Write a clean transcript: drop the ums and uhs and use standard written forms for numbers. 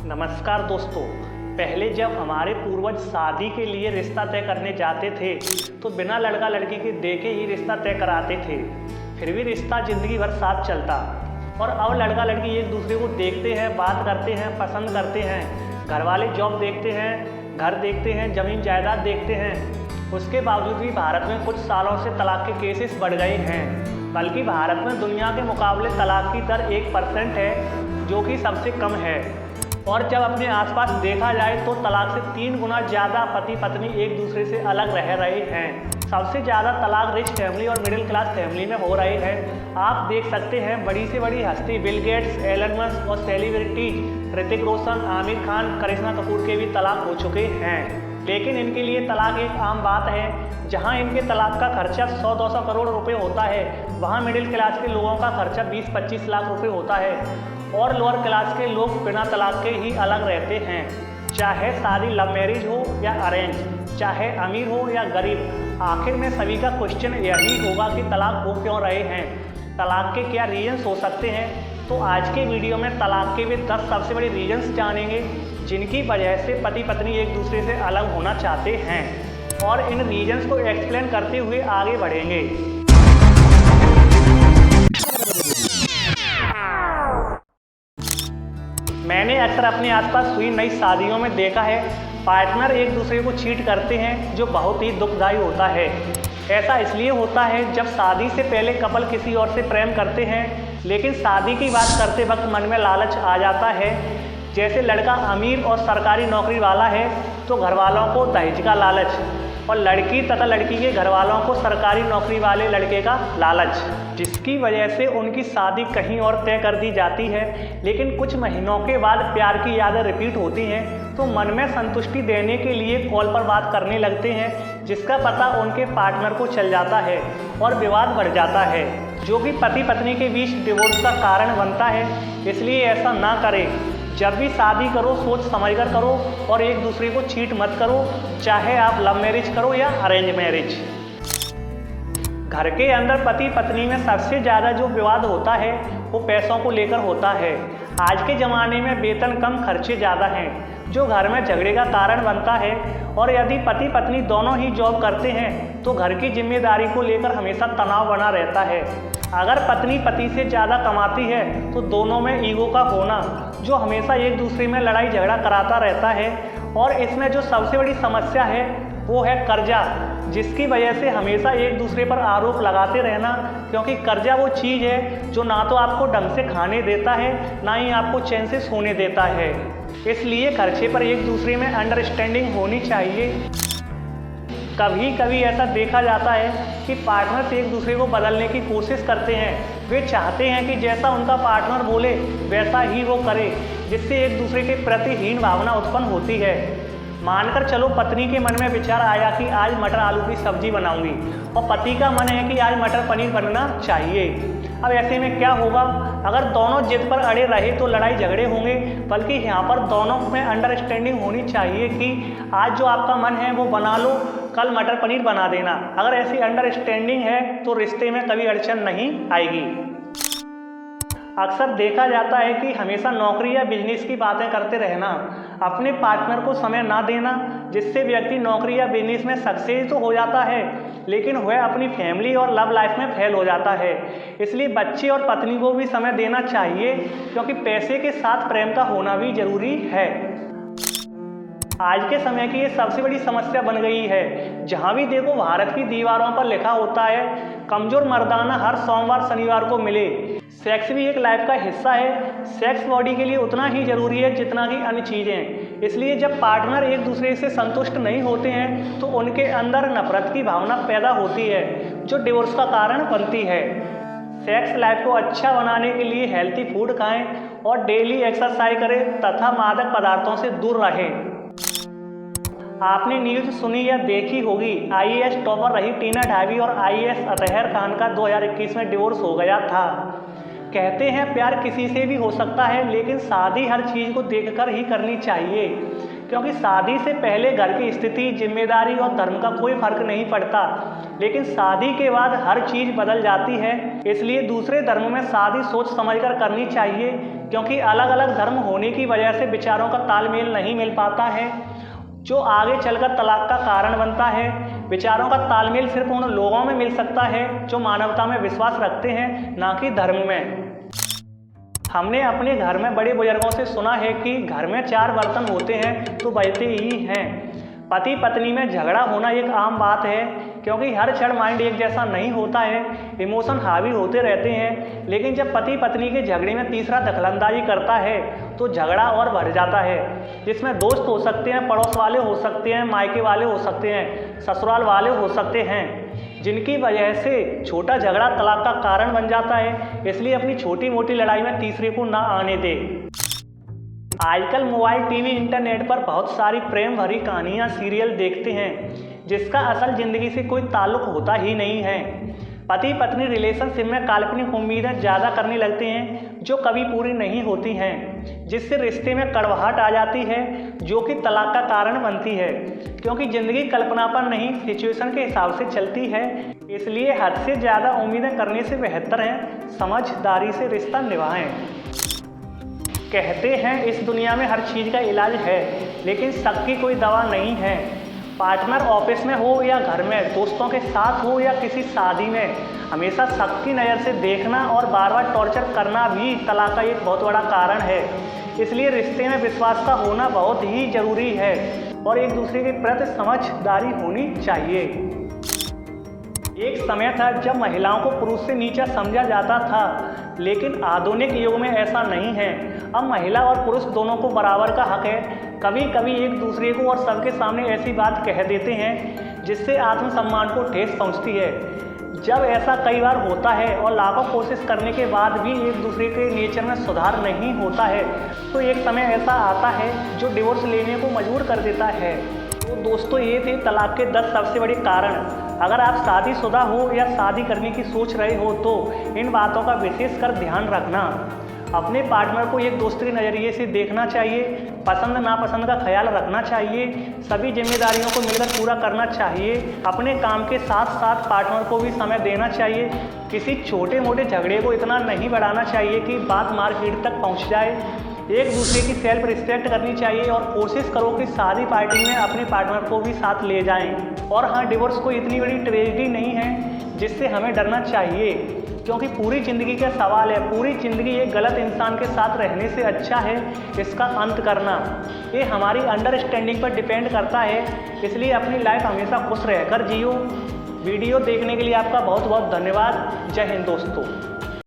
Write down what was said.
नमस्कार दोस्तों। पहले जब हमारे पूर्वज शादी के लिए रिश्ता तय करने जाते थे तो बिना लड़का लड़की के देखे ही रिश्ता तय कराते थे, फिर भी रिश्ता ज़िंदगी भर साथ चलता। और अब लड़का लड़की एक दूसरे को देखते हैं, बात करते हैं, पसंद करते हैं, घर वाले जॉब देखते हैं, घर देखते हैं, ज़मीन जायदाद देखते हैं। उसके बावजूद भी भारत में कुछ सालों से तलाक के केसेस बढ़ गए हैं। बल्कि भारत में दुनिया के मुकाबले तलाक की दर 1% है, जो कि सबसे कम है। और जब अपने आसपास देखा जाए तो तलाक से 3 गुना ज़्यादा पति पत्नी एक दूसरे से अलग रह रहे हैं। सबसे ज़्यादा तलाक रिच फैमिली और मिडिल क्लास फैमिली में हो रहे हैं। आप देख सकते हैं बड़ी से बड़ी हस्ती बिल गेट्स, एलन मस्क और सेलिब्रिटीज ऋतिक रोशन, आमिर खान, करिश्मा कपूर के भी तलाक हो चुके हैं। लेकिन इनके लिए तलाक एक आम बात है। जहां इनके तलाक का खर्चा 100-200 करोड़ रुपए होता है, वहां मिडिल क्लास के लोगों का खर्चा 20-25 लाख रुपए होता है। और लोअर क्लास के लोग बिना तलाक के ही अलग रहते हैं। चाहे शादी लव मैरिज हो या अरेंज, चाहे अमीर हो या गरीब, आखिर में सभी का क्वेश्चन यही होगा कि तलाक हो क्यों रहे हैं, तलाक के क्या रीजन्स हो सकते हैं। तो आज के वीडियो में तलाक के भी 10 सबसे बड़े रीजन्स जानेंगे जिनकी वजह से पति पत्नी एक दूसरे से अलग होना चाहते हैं, और इन रीजन्स को एक्सप्लेन करते हुए आगे बढ़ेंगे। मैंने अक्सर अपने आसपास हुई नई शादियों में देखा है, पार्टनर एक दूसरे को चीट करते हैं, जो बहुत ही दुखदायी होता है। ऐसा इसलिए होता है जब शादी से पहले कपल किसी और से प्रेम करते हैं, लेकिन शादी की बात करते वक्त मन में लालच आ जाता है। जैसे लड़का अमीर और सरकारी नौकरी वाला है तो घर वालों को दहेज का लालच, और लड़की तथा लड़की के घर वालों को सरकारी नौकरी वाले लड़के का लालच, जिसकी वजह से उनकी शादी कहीं और तय कर दी जाती है। लेकिन कुछ महीनों के बाद प्यार की यादें रिपीट होती हैं तो मन में संतुष्टि देने के लिए कॉल पर बात करने लगते हैं, जिसका पता उनके पार्टनर को चल जाता है और विवाद बढ़ जाता है, जो कि पति पत्नी के बीच डिवोर्स का कारण बनता है। इसलिए ऐसा ना करें। जब भी शादी करो सोच समझ कर करो और एक दूसरे को चीट मत करो, चाहे आप लव मैरिज करो या अरेंज मैरिज। घर के अंदर पति पत्नी में सबसे ज़्यादा जो विवाद होता है वो पैसों को लेकर होता है। आज के ज़माने में वेतन कम, खर्चे ज़्यादा हैं, जो घर में झगड़े का कारण बनता है। और यदि पति पत्नी दोनों ही जॉब करते हैं तो घर की जिम्मेदारी को लेकर हमेशा तनाव बना रहता है। अगर पत्नी पति से ज़्यादा कमाती है तो दोनों में ईगो का होना, जो हमेशा एक दूसरे में लड़ाई झगड़ा कराता रहता है। और इसमें जो सबसे बड़ी समस्या है वो है कर्जा, जिसकी वजह से हमेशा एक दूसरे पर आरोप लगाते रहना, क्योंकि कर्जा वो चीज़ है जो ना तो आपको ढंग से खाने देता है, ना ही आपको चैन से सोने देता है। इसलिए खर्चे पर एक दूसरे में अंडरस्टैंडिंग होनी चाहिए। कभी कभी ऐसा देखा जाता है कि पार्टनर्स एक दूसरे को बदलने की कोशिश करते हैं। वे चाहते हैं कि जैसा उनका पार्टनर बोले वैसा ही वो करे, जिससे एक दूसरे के प्रति हीन भावना उत्पन्न होती है। मानकर चलो पत्नी के मन में विचार आया कि आज मटर आलू की सब्जी बनाऊंगी, और पति का मन है कि आज मटर पनीर बनना चाहिए। अब ऐसे में क्या होगा? अगर दोनों जिद पर अड़े रहे तो लड़ाई झगड़े होंगे, बल्कि यहाँ पर दोनों में अंडरस्टैंडिंग होनी चाहिए कि आज जो आपका मन है वो बना लो, कल मटर पनीर बना देना। अगर ऐसी अंडरस्टैंडिंग है तो रिश्ते में कभी अड़चन नहीं आएगी। अक्सर देखा जाता है कि हमेशा नौकरी या बिजनेस की बातें करते रहना, अपने पार्टनर को समय ना देना, जिससे व्यक्ति नौकरी या बिजनेस में सक्सेस तो हो जाता है लेकिन वह अपनी फैमिली और लव लाइफ में फेल हो जाता है। इसलिए बच्चे और पत्नी को भी समय देना चाहिए, क्योंकि पैसे के साथ प्रेम का होना भी जरूरी है। आज के समय की ये सबसे बड़ी समस्या बन गई है। जहाँ भी देखो भारत की दीवारों पर लिखा होता है, कमजोर मर्दाना हर सोमवार शनिवार को मिले। सेक्स भी एक लाइफ का हिस्सा है। सेक्स बॉडी के लिए उतना ही जरूरी है जितना कि अन्य चीज़ें। इसलिए जब पार्टनर एक दूसरे से संतुष्ट नहीं होते हैं तो उनके अंदर नफरत की भावना पैदा होती है, जो डिवोर्स का कारण बनती है। सेक्स लाइफ को अच्छा बनाने के लिए हेल्थी फूड खाएं और डेली एक्सरसाइज करें तथा मादक पदार्थों से दूर रहें। आपने न्यूज़ सुनी या देखी होगी, आईएएस टॉपर रही टीना ढाबी और आईएएस अतहर खान का 2021 में डिवोर्स हो गया था। कहते हैं प्यार किसी से भी हो सकता है, लेकिन शादी हर चीज़ को देखकर ही करनी चाहिए। क्योंकि शादी से पहले घर की स्थिति, जिम्मेदारी और धर्म का कोई फर्क नहीं पड़ता, लेकिन शादी के बाद हर चीज़ बदल जाती है। इसलिए दूसरे धर्मों में शादी सोच समझकर करनी चाहिए, क्योंकि अलग अलग धर्म होने की वजह से विचारों का तालमेल नहीं मिल पाता है, जो आगे चलकर तलाक का कारण बनता है। विचारों का तालमेल सिर्फ उन लोगों में मिल सकता है जो मानवता में विश्वास रखते हैं, ना कि धर्म में। हमने अपने घर में बड़े बुजुर्गों से सुना है कि घर में 4 बर्तन होते हैं तो बजते ही हैं। पति पत्नी में झगड़ा होना एक आम बात है, क्योंकि हर क्षण माइंड एक जैसा नहीं होता है, इमोशन हावी होते रहते हैं। लेकिन जब पति पत्नी के झगड़े में तीसरा दखलंदाजी करता है तो झगड़ा और बढ़ जाता है, जिसमें दोस्त हो सकते हैं, पड़ोस वाले हो सकते हैं, मायके वाले हो सकते हैं, ससुराल वाले हो सकते हैं, जिनकी वजह से छोटा झगड़ा तलाक का कारण बन जाता है। इसलिए अपनी छोटी मोटी लड़ाई में तीसरे को ना आने दे। आजकल मोबाइल, टीवी, इंटरनेट पर बहुत सारी प्रेम भरी कहानियाँ, सीरियल देखते हैं, जिसका असल ज़िंदगी से कोई ताल्लुक होता ही नहीं है। पति पत्नी रिलेशनशिप में काल्पनिक उम्मीदें ज़्यादा करने लगते हैं, जो कभी पूरी नहीं होती हैं, जिससे रिश्ते में कड़वाहट आ जाती है, जो कि तलाक का कारण बनती है। क्योंकि ज़िंदगी कल्पना पर नहीं, सिचुएशन के हिसाब से चलती है। इसलिए हद से ज़्यादा उम्मीदें करने से बेहतर है समझदारी से रिश्ता निभाएं। कहते हैं इस दुनिया में हर चीज़ का इलाज है, लेकिन शक की कोई दवा नहीं है। पार्टनर ऑफिस में हो या घर में, दोस्तों के साथ हो या किसी शादी में, हमेशा शक की नज़र से देखना और बार बार टॉर्चर करना भी तलाक का एक बहुत बड़ा कारण है। इसलिए रिश्ते में विश्वास का होना बहुत ही ज़रूरी है और एक दूसरे के प्रति समझदारी होनी चाहिए। एक समय था जब महिलाओं को पुरुष से नीचा समझा जाता था, लेकिन आधुनिक युग में ऐसा नहीं है। अब महिला और पुरुष दोनों को बराबर का हक है। कभी कभी एक दूसरे को और सबके सामने ऐसी बात कह देते हैं जिससे आत्मसम्मान को ठेस पहुंचती है। जब ऐसा कई बार होता है और लाखों कोशिश करने के बाद भी एक दूसरे के नेचर में सुधार नहीं होता है, तो एक समय ऐसा आता है जो डिवोर्स लेने को मजबूर कर देता है। तो दोस्तों, ये थे तलाक के 10 सबसे बड़े कारण। अगर आप शादीशुदा हो या शादी करने की सोच रहे हो तो इन बातों का विशेषकर ध्यान रखना। अपने पार्टनर को एक दोस्त के नज़रिए से देखना चाहिए, पसंद नापसंद का ख्याल रखना चाहिए, सभी जिम्मेदारियों को मिलकर पूरा करना चाहिए। अपने काम के साथ साथ पार्टनर को भी समय देना चाहिए। किसी छोटे मोटे झगड़े को इतना नहीं बढ़ाना चाहिए कि बात मारपीट तक पहुंच जाए। एक दूसरे की सेल्फ रिस्पेक्ट करनी चाहिए और कोशिश करो कि शादी पार्टी में अपने पार्टनर को भी साथ ले जाएं। और हाँ, डिवोर्स कोई इतनी बड़ी ट्रेजेडी नहीं है जिससे हमें डरना चाहिए, क्योंकि पूरी ज़िंदगी का सवाल है। पूरी ज़िंदगी एक गलत इंसान के साथ रहने से अच्छा है इसका अंत करना। ये हमारी अंडरस्टैंडिंग पर डिपेंड करता है। इसलिए अपनी लाइफ हमेशा खुश रहकर जियो। वीडियो देखने के लिए आपका बहुत बहुत धन्यवाद। जय हिंद दोस्तों।